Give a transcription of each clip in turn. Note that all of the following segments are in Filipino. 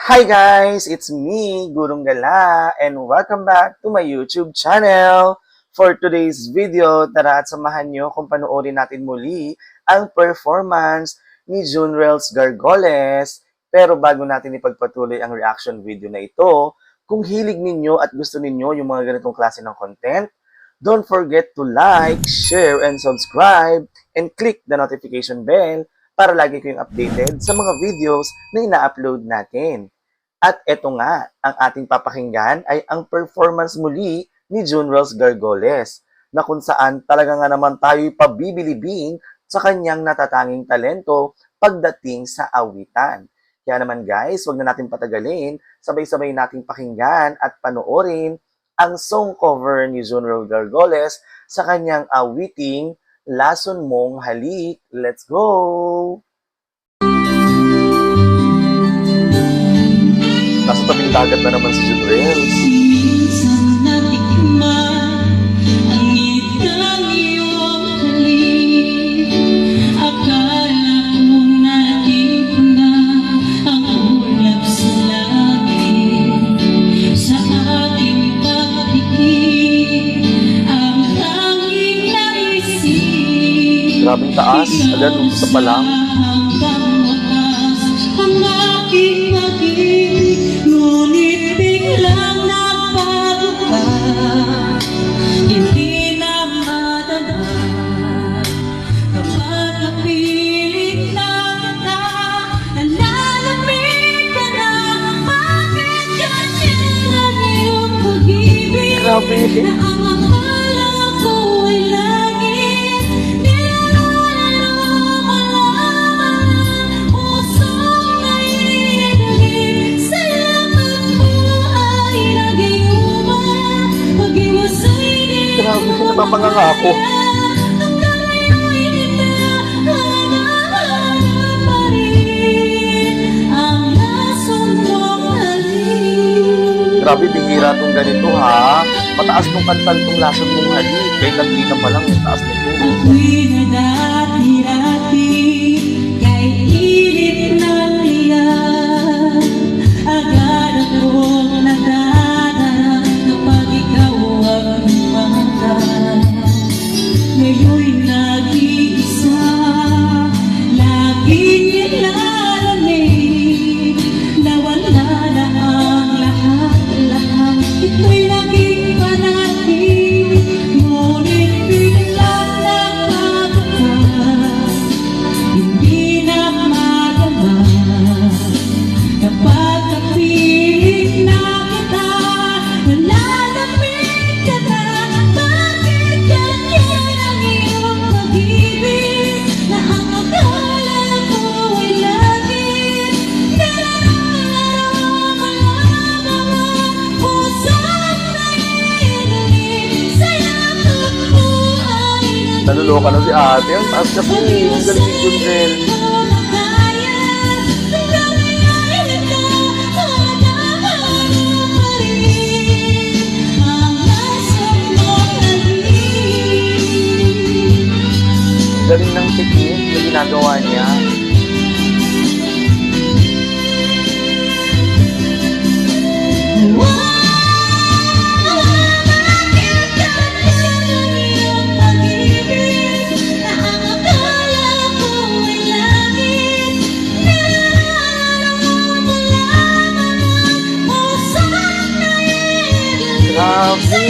Hi guys! It's me, Gurong Gala, and welcome back to my YouTube channel. For today's video, tara at samahan nyo kung panoorin natin muli ang performance ni Junrels Gargoles. Pero bago natin ipagpatuloy ang reaction video na ito, kung hilig ninyo at gusto ninyo yung mga ganitong klase ng content, don't forget to like, share, and subscribe, and click the notification bell para lagi kayong updated sa mga videos na ina-upload natin. At eto nga, ang ating papakinggan ay ang performance muli ni Junrels Gargoles, na kung saan talaga nga naman tayo'y pabibilibing sa kanyang natatanging talento pagdating sa awitan. Kaya naman guys, wag na natin patagalin, sabay-sabay nating pakinggan at panoorin ang song cover ni Junrels Gargoles sa kanyang awiting Lason Mong Halik. Let's go! Nasa tabing dagat na naman si Junrels. Minsan natikman ang ngitang iyong halik. Akala kong nandito na ang ulap sa langit. Sa aking pagtikim, ang tanging naisip. Grabing taas, agad umpisa pa lang. Hanggang wakas ang aking pag-ibig, ngunit biglang nagbago ka. Hindi na madama kapag kapiling na kita. Nalalamig ka na, bakit ganyan ang iyong pag-ibig? Grabe. Na ang akala ko ay langit, nilalaro mo lamang ang pusong naiinigit. Sa laman mo ay nag-iuman, pag-iwasay di Grabe, mo napapangangako. hanggang ngayon kita hanahanap pa rin ang lason mong halik. Grabe, bihira tong ganito ha. Mataas tong kantan tong Lason Mong Halik. Kahit nagkita pa lang yung taas nito. Ako'y nadati-rati kay init ng liyan. Agad akong nadadarang kapag ikaw ang lumangkad. Ngayon'y nag-iisa, laging nilalamig. Nawala na ang lahat-lahat, ito'y naging panatili. Ngunit biglang nagbago ka, hindi na madama kapag kapiling na kita. Nalalamig ka na, bakit ganyan ang iyong pag-ibig? Na ang akala ko ay langit, nilalaro mo lamang ang pusong naiinigit. Sa yakap mo ay Naluloka na si ate. Ang taas kasi. Ang galing ni Junrels. Galing ng technique na ginagawa niya. Grabe.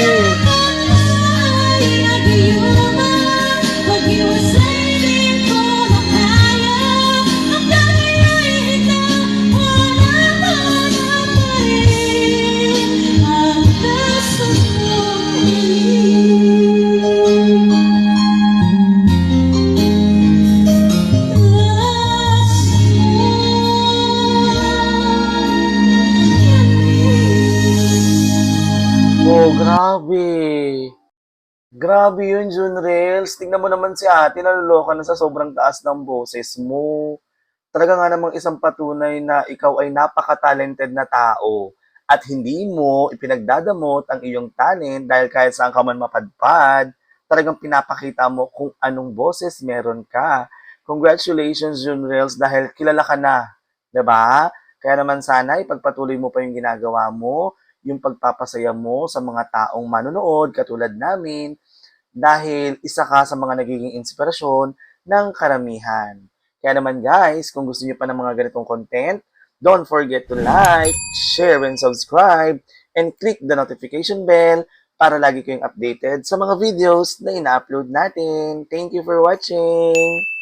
Oh, grabe. Grabe yun, Junrels. Tingnan mo naman si ate, naluloka na sa sobrang taas ng boses mo. Talaga nga namang isang patunay na ikaw ay napaka-talented na tao at hindi mo ipinagdadamot ang iyong talent dahil kahit saan ka man mapadpad, talagang pinapakita mo kung anong boses meron ka. Congratulations, Junrels, dahil kilala ka na, 'di ba? Kaya naman sana ipagpatuloy mo pa yung ginagawa mo, yung pagpapasaya mo sa mga taong manonood katulad namin dahil isa ka sa mga nagiging inspirasyon ng karamihan. Kaya naman guys, kung gusto niyo pa ng mga ganitong content, don't forget to like, share, and subscribe, and click the notification bell para lagi kayong updated sa mga videos na ina-upload natin. Thank you for watching!